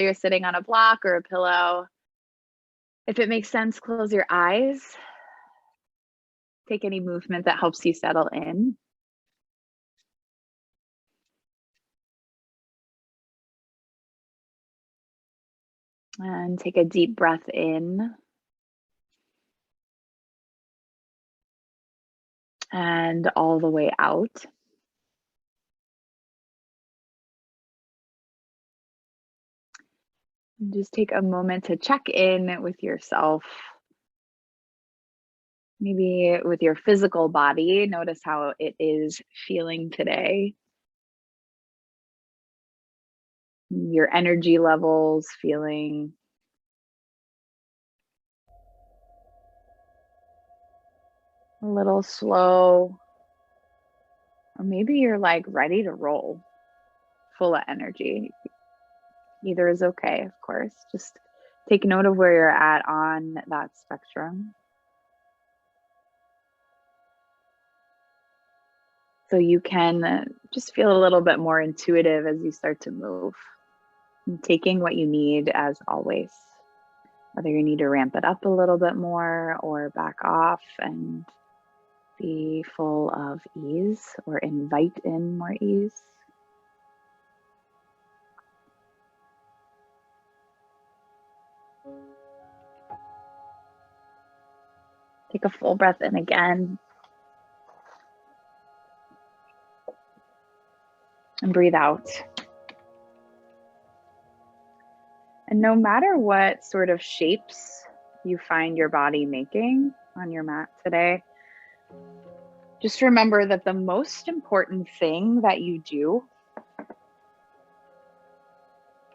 you're sitting on a block or a pillow. If it makes sense, close your eyes. Take any movement that helps you settle in. And take a deep breath in. And all the way out. And just take a moment to check in with yourself. Maybe with your physical body, notice how it is feeling today. Your energy levels feeling. A little slow. Or maybe you're like ready to roll, full of energy. Either is okay, of course. Just take note of where you're at on that spectrum. So you can just feel a little bit more intuitive as you start to move. And taking what you need as always. Whether you need to ramp it up a little bit more or back off and be full of ease or invite in more ease. Take a full breath in again. And breathe out. And no matter what sort of shapes you find your body making on your mat today, just remember that the most important thing that you do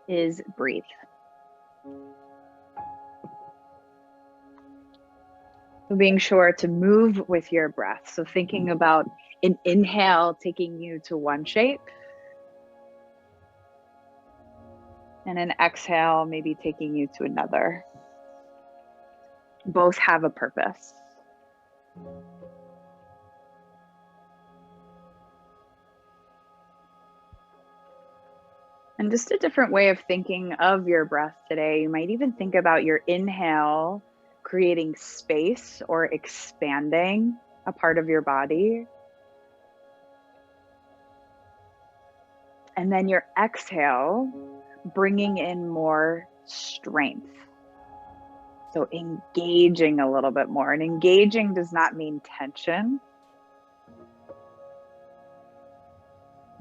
is breathe. So being sure to move with your breath. So thinking about an inhale taking you to one shape, and an exhale maybe taking you to another. Both have a purpose. And just a different way of thinking of your breath today, you might even think about your inhale creating space or expanding a part of your body. And then your exhale bringing in more strength. So engaging a little bit more. And engaging does not mean tension.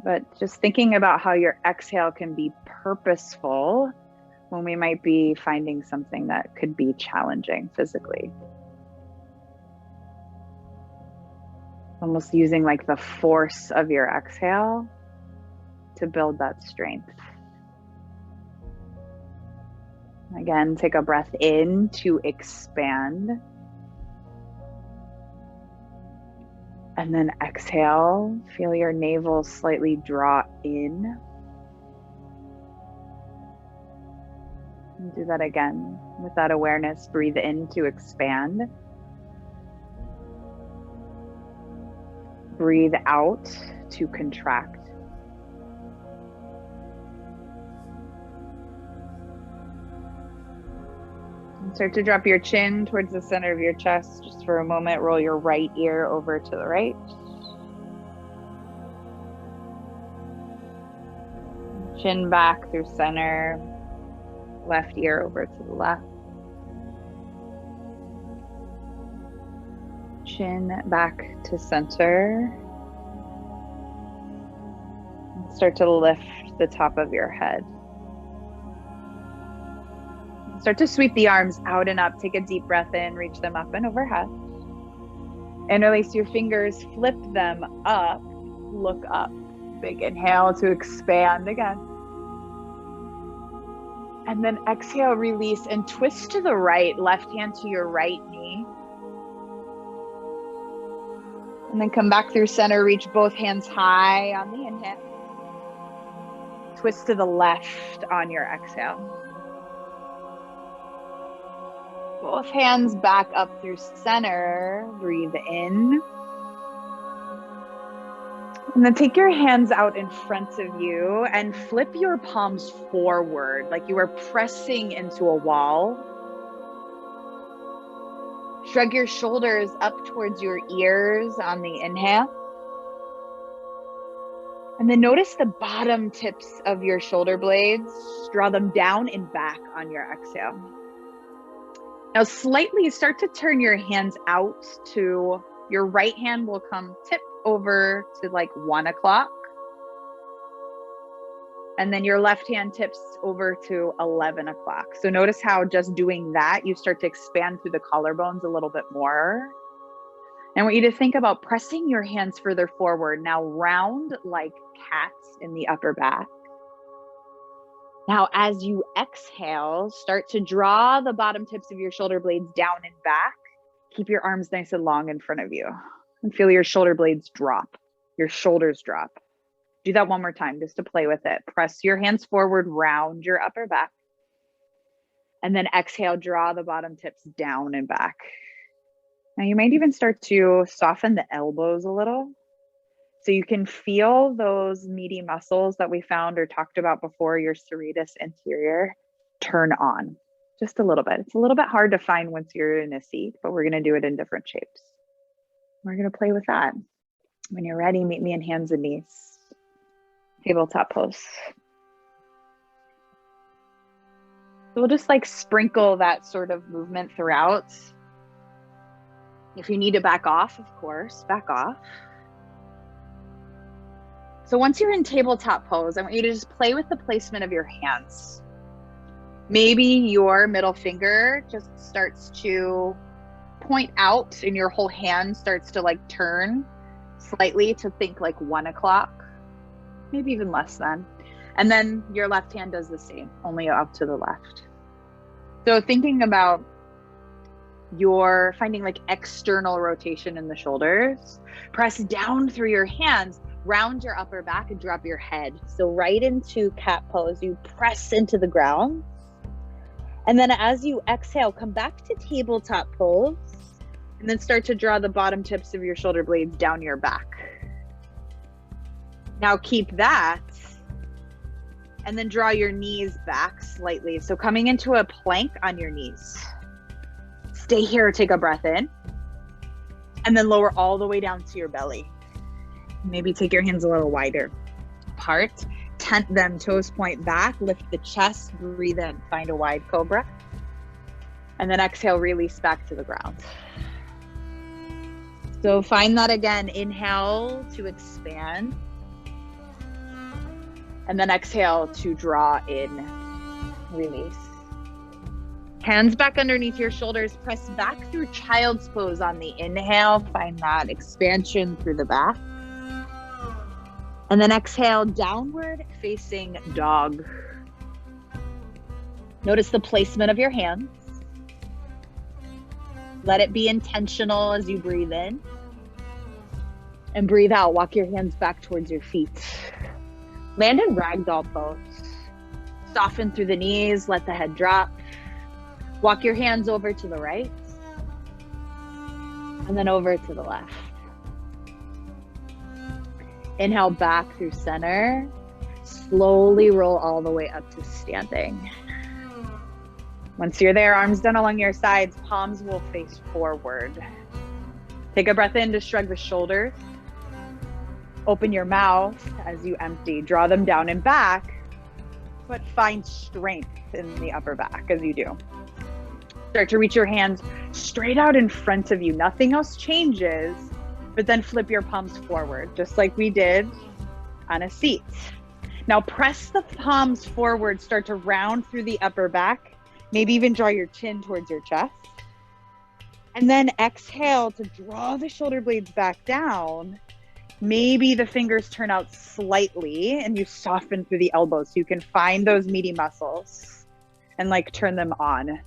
But just thinking about how your exhale can be purposeful when we might be finding something that could be challenging physically. Almost using like the force of your exhale to build that strength. Again, take a breath in to expand. And then exhale, feel your navel slightly draw in. And do that again with that awareness. Breathe in to expand. Breathe out to contract. Start to drop your chin towards the center of your chest just for a moment. Roll your right ear over to the right. Chin back through center. Left ear over to the left. Chin back to center. Start to lift the top of your head. Start to sweep the arms out and up. Take a deep breath in, reach them up and overhead. Interlace your fingers, flip them up, look up. Big inhale to expand again. And then exhale, release and twist to the right, left hand to your right knee. And then come back through center, reach both hands high on the inhale. Twist to the left on your exhale. Both hands back up through center. Breathe in. And then take your hands out in front of you and flip your palms forward like you are pressing into a wall. Shrug your shoulders up towards your ears on the inhale. And then notice the bottom tips of your shoulder blades. Draw them down and back on your exhale. Now slightly start to turn your hands out to your right hand will come tip over to like 1 o'clock. And then your left hand tips over to 11 o'clock. So notice how just doing that, you start to expand through the collarbones a little bit more. I want you to think about pressing your hands further forward. Now round like cats in the upper back. Now, as you exhale, start to draw the bottom tips of your shoulder blades down and back. Keep your arms nice and long in front of you and feel your shoulder blades drop, your shoulders drop. Do that one more time just to play with it. Press your hands forward, round your upper back. And then exhale, draw the bottom tips down and back. Now you might even start to soften the elbows a little. So you can feel those meaty muscles that we found or talked about before, your serratus anterior, turn on just a little bit. It's a little bit hard to find once you're in a seat, but we're going to do it in different shapes. We're going to play with that. When you're ready, meet me in hands and knees. Tabletop pose. So we'll just like sprinkle that sort of movement throughout. If you need to back off, of course, back off. So once you're in tabletop pose, I want you to just play with the placement of your hands. Maybe your middle finger just starts to point out and your whole hand starts to like turn slightly to think like 1 o'clock, maybe even less than. And then your left hand does the same, only up to the left. So thinking about you're finding like external rotation in the shoulders, press down through your hands, round your upper back and drop your head. So right into cat pose, you press into the ground. And then as you exhale, come back to tabletop pose and then start to draw the bottom tips of your shoulder blades down your back. Now keep that and then draw your knees back slightly. So coming into a plank on your knees. Stay here, take a breath in, and then lower all the way down to your belly. Maybe take your hands a little wider apart, tent them, toes point back, lift the chest, breathe in, find a wide cobra. And then exhale, release back to the ground. So find that again, inhale to expand. And then exhale to draw in, release. Hands back underneath your shoulders, press back through child's pose on the inhale. Find that expansion through the back. And then exhale, downward facing dog. Notice the placement of your hands. Let it be intentional as you breathe in. And breathe out, walk your hands back towards your feet. Land in ragdoll pose. Soften through the knees, let the head drop. Walk your hands over to the right and then over to the left. Inhale back through center. Slowly roll all the way up to standing. Once you're there, arms down along your sides, palms will face forward. Take a breath in to shrug the shoulders. Open your mouth as you empty. Draw them down and back, but find strength in the upper back as you do. Start to reach your hands straight out in front of you. Nothing else changes, but then flip your palms forward, just like we did on a seat. Now press the palms forward, start to round through the upper back, maybe even draw your chin towards your chest. And then exhale to draw the shoulder blades back down. Maybe the fingers turn out slightly and you soften through the elbows so you can find those meaty muscles and like turn them on.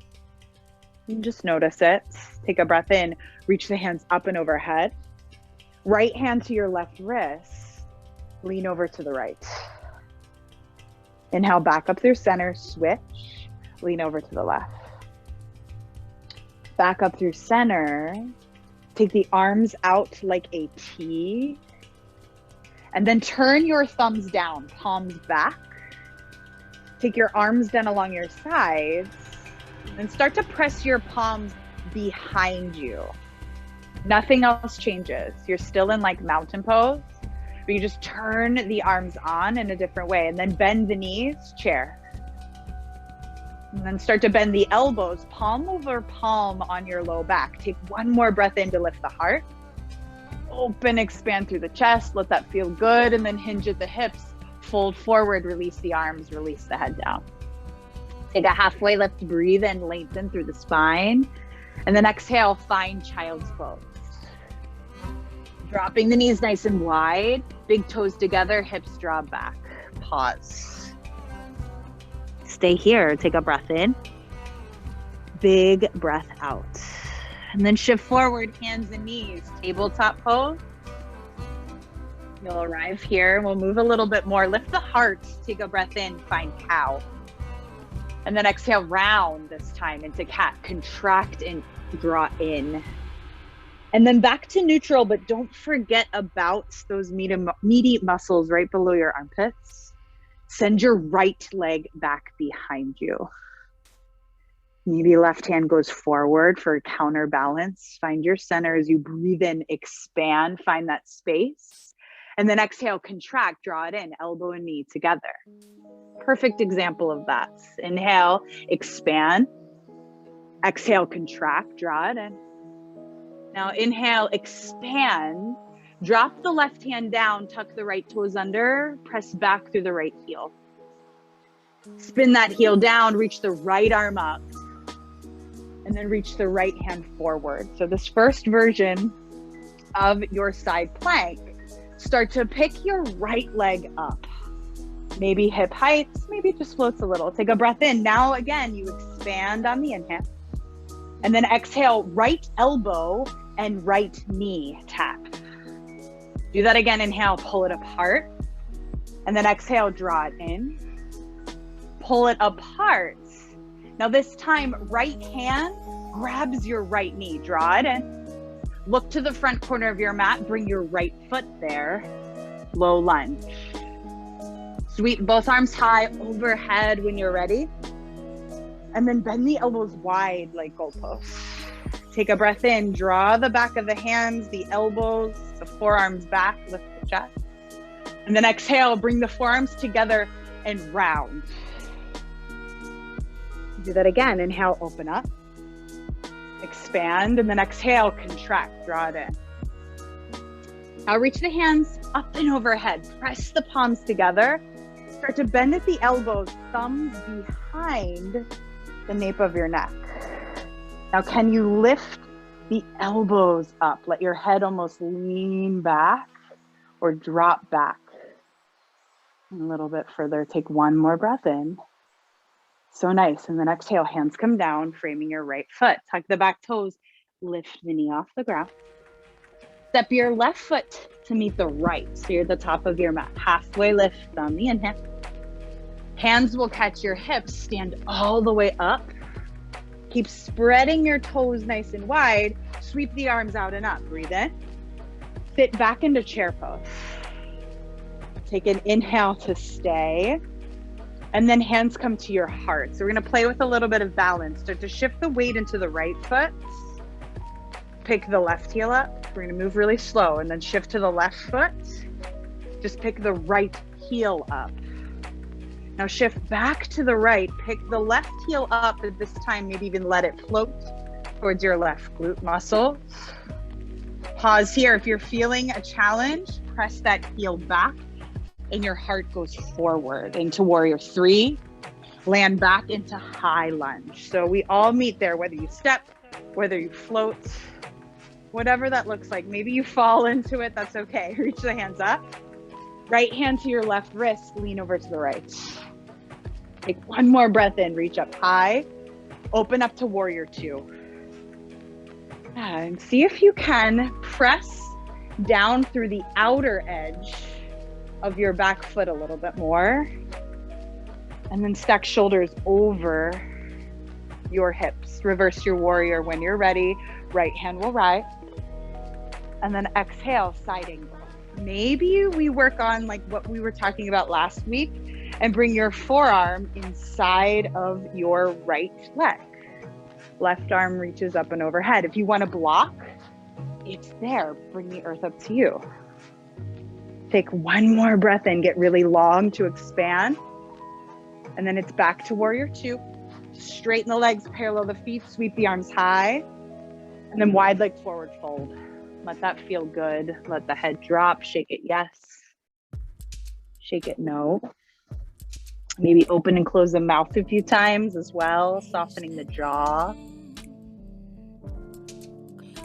And just notice it. Take a breath in, reach the hands up and overhead. Right hand to your left wrist, lean over to the right. Inhale back up through center, switch, lean over to the left. Back up through center, take the arms out like a T. And then turn your thumbs down, palms back. Take your arms down along your sides and start to press your palms behind you. Nothing else changes. You're still in like mountain pose, but you just turn the arms on in a different way, and then bend the knees, chair. And then start to bend the elbows, palm over palm on your low back. Take one more breath in to lift the heart. Open, expand through the chest. Let that feel good. And then hinge at the hips. Fold forward, release the arms, release the head down. Take a halfway lift, breathe in, lengthen through the spine. And then exhale, find child's pose. Dropping the knees nice and wide. Big toes together, hips draw back. Pause. Stay here. Take a breath in. Big breath out. And then shift forward, hands and knees. Tabletop pose. You'll arrive here. We'll move a little bit more. Lift the heart. Take a breath in. Find cow. And then exhale, round this time into cat. Contract and draw in. And then back to neutral, but don't forget about those meaty muscles right below your armpits. Send your right leg back behind you. Maybe left hand goes forward for counterbalance. Find your center as you breathe in, expand, find that space. And then exhale, contract, draw it in, elbow and knee together. Perfect example of that. Inhale, expand. Exhale, contract, draw it in. Now inhale, expand. Drop the left hand down, tuck the right toes under, press back through the right heel. Spin that heel down, reach the right arm up, and then reach the right hand forward. So this first version of your side plank, start to pick your right leg up. Maybe hip height, maybe it just floats a little. Take a breath in. Now again, you expand on the inhale. And then exhale, right elbow and right knee tap. Do that again, inhale, pull it apart. And then exhale, draw it in. Pull it apart. Now this time, right hand grabs your right knee, draw it in. Look to the front corner of your mat, bring your right foot there. Low lunge. Sweep both arms high overhead when you're ready. And then bend the elbows wide like goalposts. Take a breath in, draw the back of the hands, the elbows, the forearms back, lift the chest. And then exhale, bring the forearms together and round. Do that again. Inhale, open up. Expand, and then exhale, contract, draw it in. Now reach the hands up and overhead. Press the palms together. Start to bend at the elbows, thumbs behind the nape of your neck. Now, can you lift the elbows up? Let your head almost lean back or drop back. And a little bit further, take one more breath in. So nice. And then exhale, hands come down, framing your right foot. Tuck the back toes, lift the knee off the ground. Step your left foot to meet the right. So you're at the top of your mat. Halfway lift on the inhale. Hands will catch your hips, stand all the way up. Keep spreading your toes nice and wide. Sweep the arms out and up. Breathe in. Sit back into chair pose. Take an inhale to stay. And then hands come to your heart. So we're going to play with a little bit of balance. Start to shift the weight into the right foot. Pick the left heel up. We're going to move really slow and then shift to the left foot. Just pick the right heel up. Now shift back to the right, pick the left heel up at this time, maybe even let it float towards your left glute muscle. Pause here. If you're feeling a challenge, press that heel back and your heart goes forward into warrior three. Land back into high lunge. So we all meet there, whether you step, whether you float, whatever that looks like. Maybe you fall into it, that's okay. Reach the hands up. Right hand to your left wrist, lean over to the right. Take one more breath in, reach up high, open up to warrior two. And see if you can press down through the outer edge of your back foot a little bit more. And then stack shoulders over your hips. Reverse your warrior when you're ready. Right hand will rise. And then exhale, side angle. maybe we work on like what we were talking about last week and bring your forearm inside of your right leg. Left arm reaches up and overhead. If you want to block, it's there. Bring the earth up to you. Take one more breath in, get really long to expand. And then it's back to warrior two. Straighten the legs, parallel the feet, sweep the arms high. And then wide leg forward fold. Let that feel good. Let the head drop. Shake it yes. Shake it no. Maybe open and close the mouth a few times as well, softening the jaw.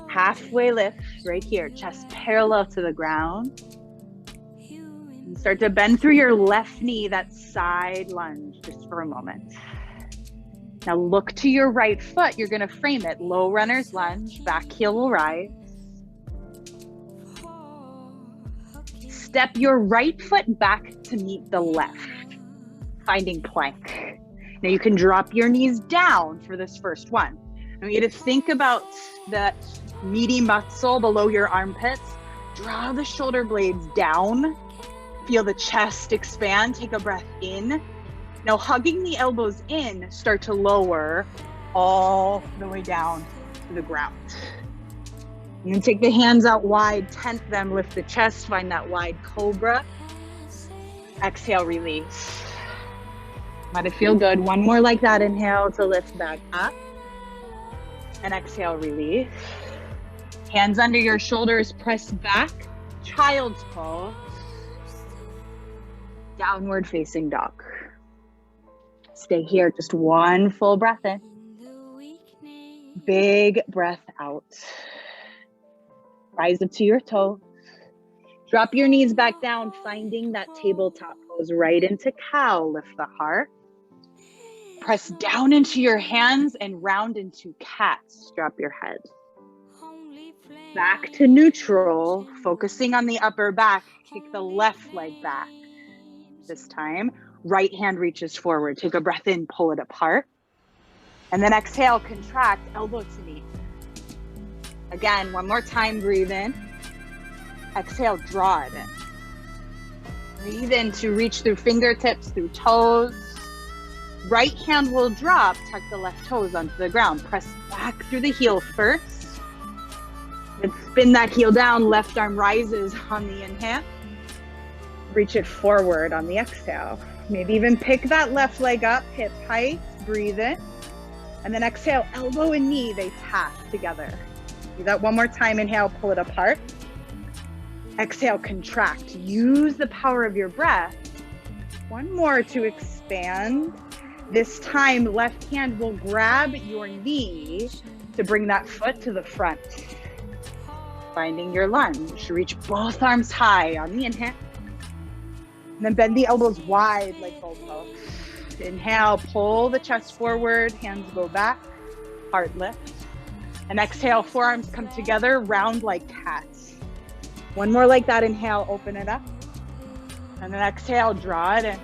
Halfway lift right here, chest parallel to the ground. And start to bend through your left knee, that side lunge, just for a moment. Now look to your right foot. You're gonna frame it. Low runner's lunge, back heel will rise. Step your right foot back to meet the left, finding plank. Now you can drop your knees down for this first one. I want you to think about that meaty muscle below your armpits. Draw the shoulder blades down. Feel the chest expand. Take a breath in. Now hugging the elbows in, start to lower all the way down to the ground. And then take the hands out wide, tent them, lift the chest, find that wide cobra. Exhale, release. Let it feel good. One more like that. Inhale to lift back up. And exhale, release. Hands under your shoulders, press back. Child's pose. Downward facing dog. Stay here, just one full breath in. Big breath out. Rise up to your toes. Drop your knees back down, finding that tabletop pose right into cow. Lift the heart. Press down into your hands and round into cats. Drop your head. Back to neutral, focusing on the upper back. Kick the left leg back. This time, right hand reaches forward. Take a breath in, pull it apart. And then exhale, contract, elbow to knee. Again, one more time, breathe in. Exhale, draw it in. Breathe in to reach through fingertips, through toes. Right hand will drop, tuck the left toes onto the ground. Press back through the heel first. Then spin that heel down, left arm rises on the inhale. Reach it forward on the exhale. Maybe even pick that left leg up, hip height, breathe in. And then exhale, elbow and knee, they tap together. Do that one more time, inhale, pull it apart. Exhale, contract. Use the power of your breath. One more to expand. This time, left hand will grab your knee to bring that foot to the front. Finding your lunge. Reach both arms high on the inhale. And then bend the elbows wide like goalposts. Inhale, pull the chest forward, hands go back, heart lift. And exhale, forearms come together, round like cats. One more like that, inhale, open it up. And then exhale, draw it in.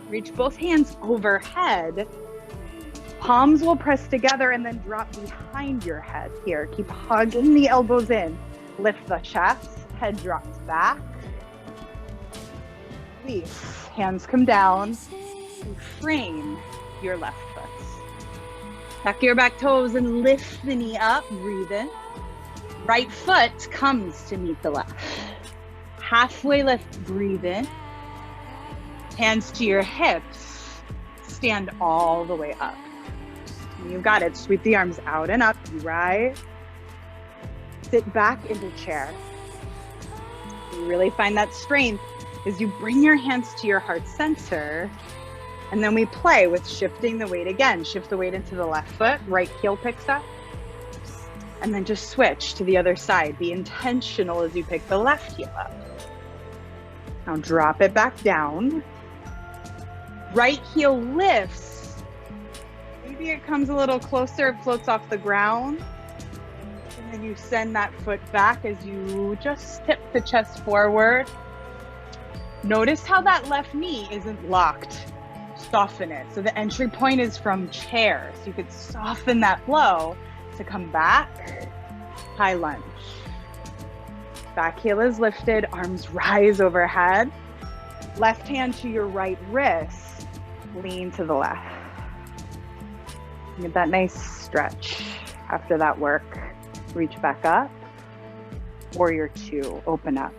Reach both hands overhead. Palms will press together and then drop behind your head here. Keep hugging the elbows in. Lift the chest, head drops back. Release, hands come down. And frame your left foot. Tuck your back toes and lift the knee up, breathe in. Right foot comes to meet the left. Halfway lift, breathe in. Hands to your hips, stand all the way up. You've got it, sweep the arms out and up, you rise. Sit back into chair. You really find that strength as you bring your hands to your heart center. And then we play with shifting the weight again. Shift the weight into the left foot, right heel picks up. And then just switch to the other side. Be intentional as you pick the left heel up. Now drop it back down. Right heel lifts. Maybe it comes a little closer, it floats off the ground. And then you send that foot back as you just tip the chest forward. Notice how that left knee isn't locked. Soften it. So the entry point is from chair. So you could soften that flow to come back. High lunge. Back heel is lifted, arms rise overhead. Left hand to your right wrist, lean to the left. Get that nice stretch. After that work, reach back up. Warrior two, open up.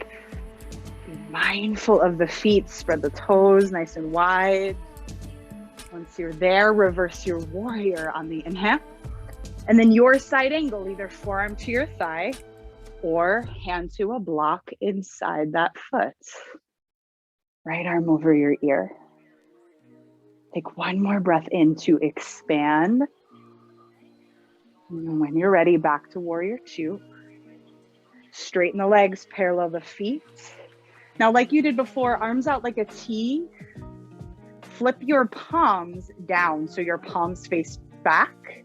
Be mindful of the feet, spread the toes nice and wide. Once you're there, reverse your warrior on the inhale. And then your side angle, either forearm to your thigh or hand to a block inside that foot. Right arm over your ear. Take one more breath in to expand. And when you're ready, back to warrior two. Straighten the legs, parallel the feet. Now, like you did before, arms out like a T. Flip your palms down so your palms face back.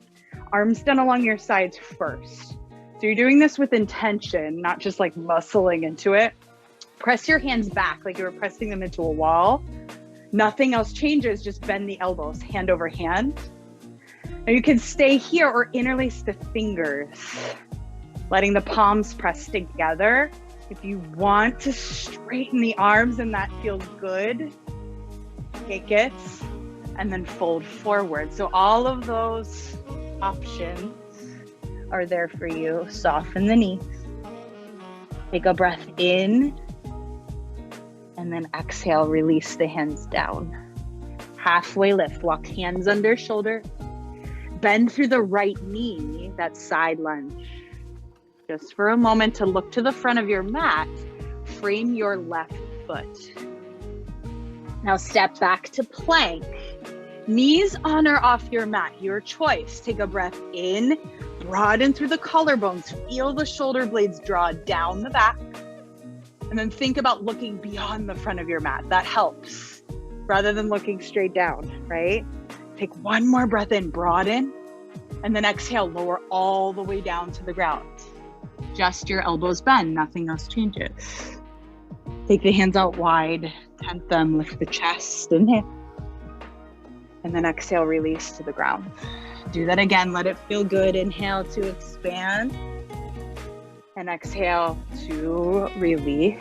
Arms down along your sides first. So you're doing this with intention, not just like muscling into it. Press your hands back like you were pressing them into a wall. Nothing else changes, just bend the elbows, hand over hand. Now you can stay here or interlace the fingers, letting the palms press together. If you want to straighten the arms and that feels good, take it and then fold forward. So all of those options are there for you. Soften the knees. Take a breath in. And then exhale, release the hands down. Halfway lift, walk hands under shoulder. Bend through the right knee, that side lunge. Just for a moment to look to the front of your mat, frame your left foot. Now step back to plank. Knees on or off your mat, your choice. Take a breath in, broaden through the collarbones, feel the shoulder blades draw down the back. And then think about looking beyond the front of your mat. That helps rather than looking straight down, right? Take one more breath in, broaden, and then exhale, lower all the way down to the ground. Just your elbows bend, nothing else changes. Take the hands out wide, tent them, lift the chest, inhale. And then exhale, release to the ground. Do that again, let it feel good. Inhale to expand. And exhale to release.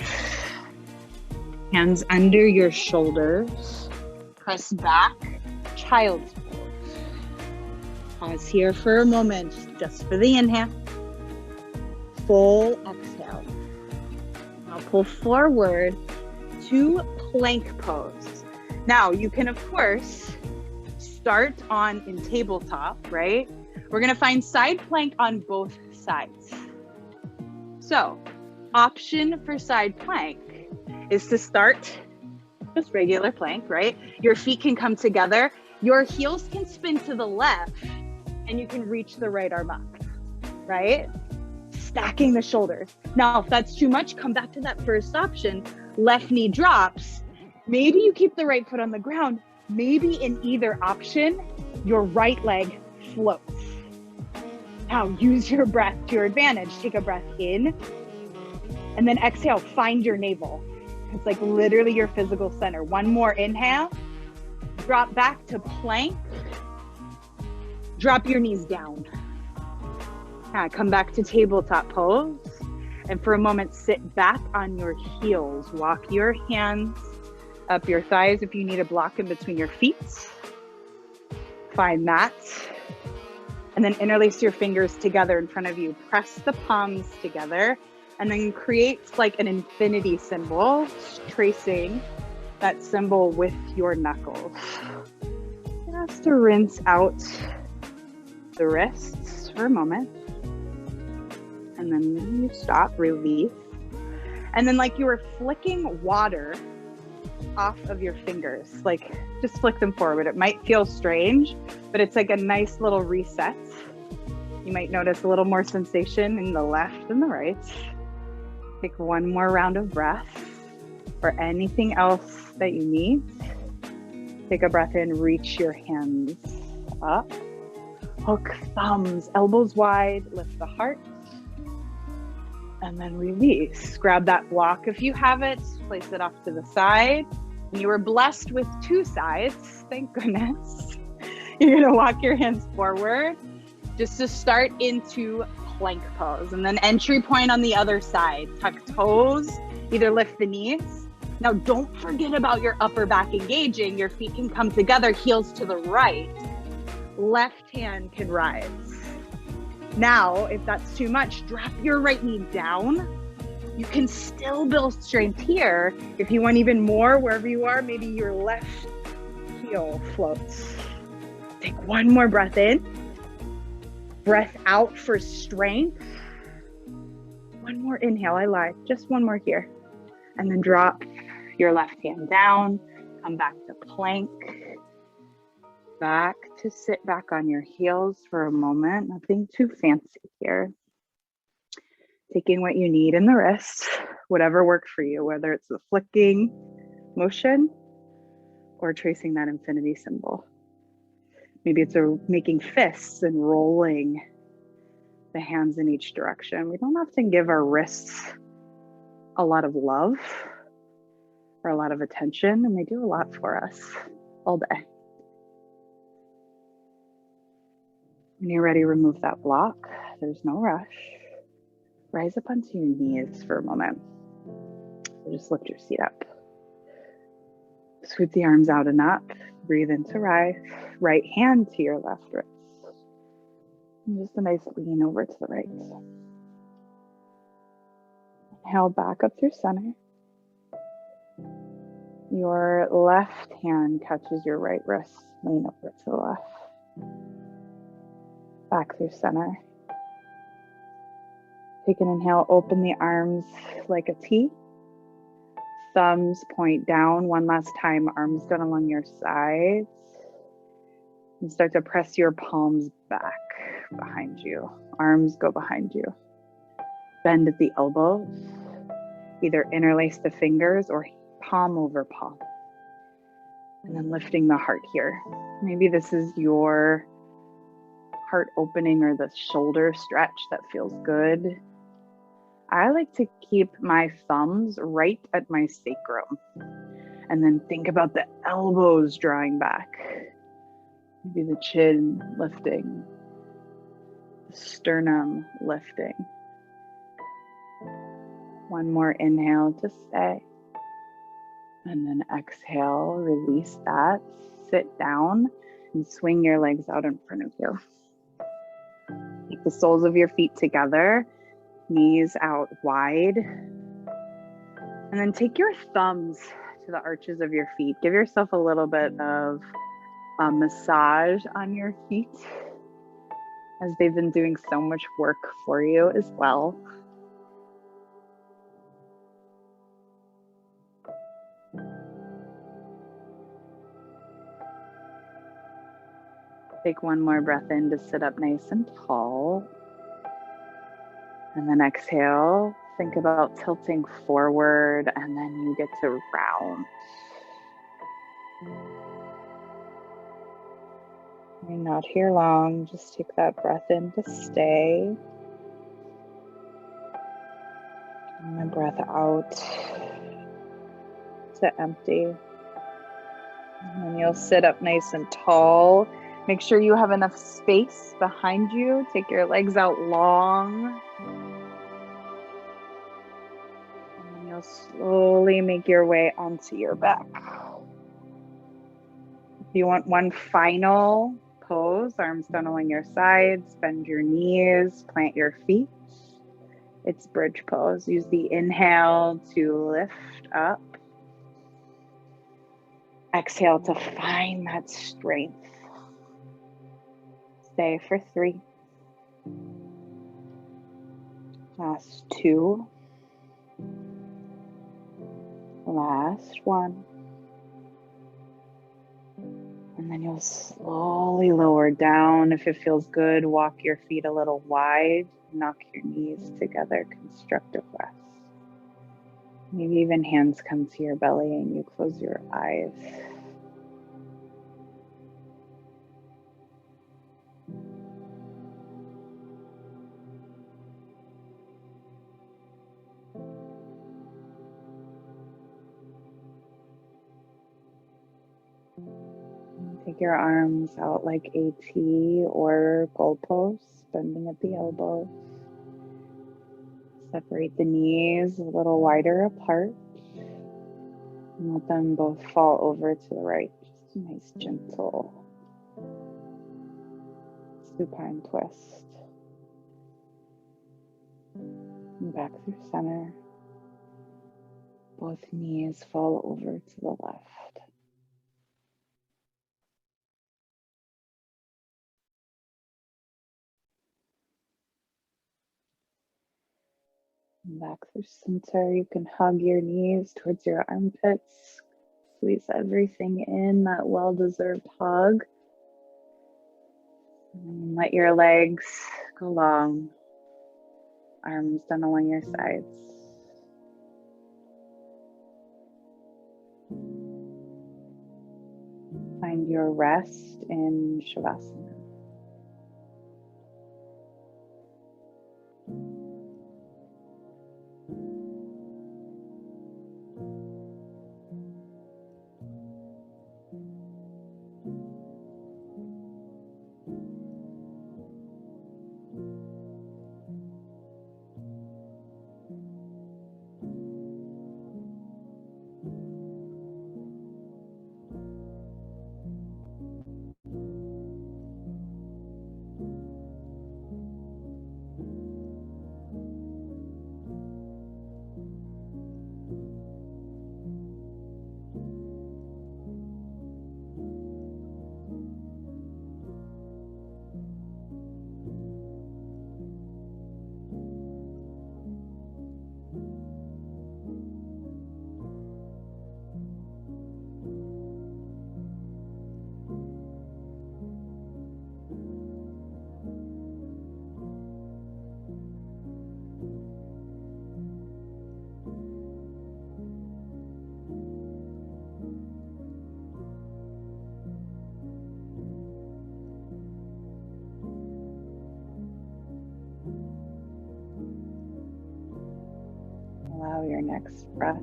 Hands under your shoulders. Press back, child's pose. Pause here for a moment, just for the inhale. Full exhale. Now pull forward to plank pose. Now you can, of course, start on in tabletop, right? We're gonna find side plank on both sides. So, option for side plank is to start just regular plank, right? Your feet can come together. Your heels can spin to the left and you can reach the right arm up, right? Stacking the shoulders. Now, if that's too much, come back to that first option. Left knee drops. Maybe you keep the right foot on the ground. Maybe in either option, your right leg floats. Now use your breath to your advantage. Take a breath in and then exhale, find your navel. It's like literally your physical center. One more inhale, drop back to plank, drop your knees down. Now come back to tabletop pose. And for a moment, sit back on your heels. Walk your hands up your thighs if you need a block in between your feet. Find that. And then interlace your fingers together in front of you. Press the palms together and then create like an infinity symbol, tracing that symbol with your knuckles. Just to rinse out the wrists for a moment. And then you stop, release. And then like you were flicking water off of your fingers, like just flick them forward. It might feel strange, but it's like a nice little reset. You might notice a little more sensation in the left and the right. Take one more round of breath or anything else that you need. Take a breath in, reach your hands up. Hook thumbs, elbows wide, lift the heart. And then release. Grab that block if you have it, place it off to the side. And you were blessed with two sides, thank goodness. You're gonna walk your hands forward just to start into plank pose. And then entry point on the other side. Tuck toes, either lift the knees. Now don't forget about your upper back engaging. Your feet can come together, heels to the right. Left hand can rise. Now, if that's too much, drop your right knee down. You can still build strength here. If you want even more, wherever you are, maybe your left heel floats. Take one more breath in. Breath out for strength. One more inhale, I lied. Just one more here. And then drop your left hand down. Come back to plank. Back to sit back on your heels for a moment. Nothing too fancy here. Taking what you need in the wrists, whatever works for you, whether it's the flicking motion or tracing that infinity symbol. Maybe it's making fists and rolling the hands in each direction. We don't often give our wrists a lot of love or a lot of attention, and they do a lot for us all day. When you're ready, remove that block. There's no rush. Rise up onto your knees for a moment. So just lift your seat up. Sweep the arms out and up. Breathe into rise. Right hand to your left wrist. And just a nice lean over to the right. Inhale back up through center. Your left hand catches your right wrist. Lean over to the left. Back through center. Take an inhale, open the arms like a T. Thumbs point down. One last time, arms down along your sides. And start to press your palms back behind you. Arms go behind you. Bend at the elbows. Either interlace the fingers or palm over palm. And then lifting the heart here. Maybe this is your heart opening or the shoulder stretch that feels good. I like to keep my thumbs right at my sacrum and then think about the elbows drawing back. Maybe the chin lifting, the sternum lifting. One more inhale to stay. And then exhale, release that, sit down and swing your legs out in front of you. Take the soles of your feet together, knees out wide. And then take your thumbs to the arches of your feet. Give yourself a little bit of a massage on your feet as they've been doing so much work for you as well. Take one more breath in to sit up nice and tall. And then exhale, think about tilting forward, and then you get to round. You're not here long, just take that breath in to stay. And then breath out to empty. And then you'll sit up nice and tall. Make sure you have enough space behind you. Take your legs out long. And then you'll slowly make your way onto your back. If you want one final pose, arms down along your sides, bend your knees, plant your feet. It's bridge pose. Use the inhale to lift up. Exhale to find that strength. Stay for 3. Last 2. Last 1. And then you'll slowly lower down. If it feels good, walk your feet a little wide. Knock your knees together, constructive rest. Maybe even hands come to your belly and you close your eyes. Take your arms out like a T or goalposts, bending at the elbows. Separate the knees a little wider apart and let them both fall over to the right. Just a nice gentle supine twist. And back through center. Both knees fall over to the left. And back through center. You can hug your knees towards your armpits. Squeeze everything in, that well-deserved hug. And let your legs go long. Arms down along your sides. Find your rest in Shavasana. Allow your next breath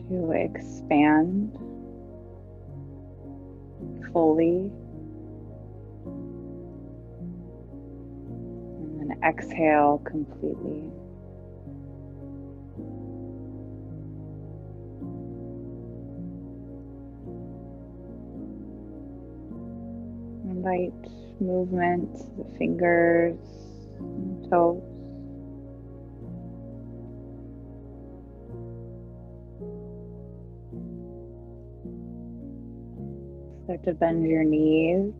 to expand fully, and then exhale completely. Invite movement to the fingers and toes. Start to bend your knees.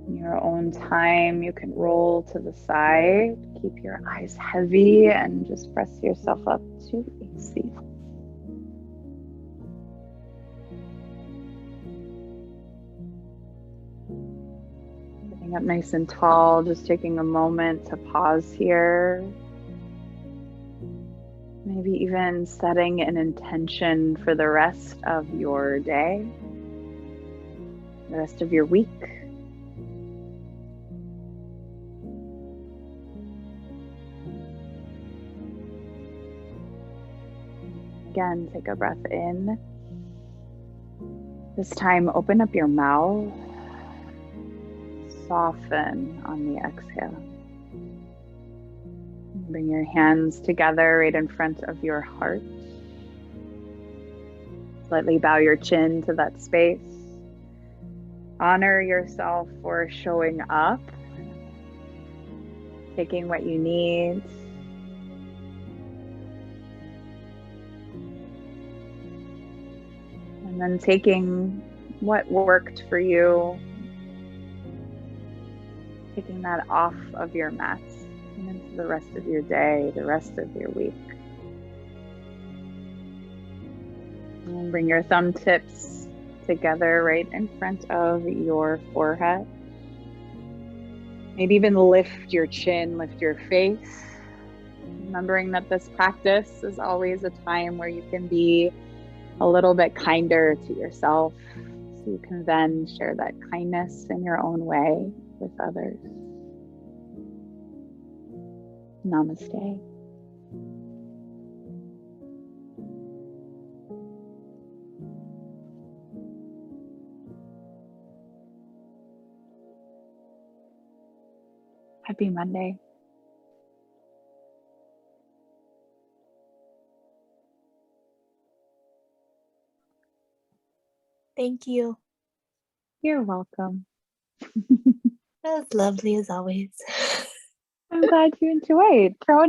In your own time, you can roll to the side. Keep your eyes heavy and just press yourself up to a seat. Sitting up nice and tall, just taking a moment to pause here. Maybe even setting an intention for the rest of your day, the rest of your week. Again, take a breath in. This time, open up your mouth. Soften on the exhale. Bring your hands together right in front of your heart. Slightly bow your chin to that space. Honor yourself for showing up, taking what you need. And then taking what worked for you, taking that off of your mat and into the rest of your day, the rest of your week. And bring your thumb tips together right in front of your forehead. Maybe even lift your chin, lift your face. Remembering that this practice is always a time where you can be a little bit kinder to yourself, so you can then share that kindness in your own way with others. Namaste. Happy Monday. Thank you. You're welcome. That was lovely as always. I'm glad you enjoyed. Throw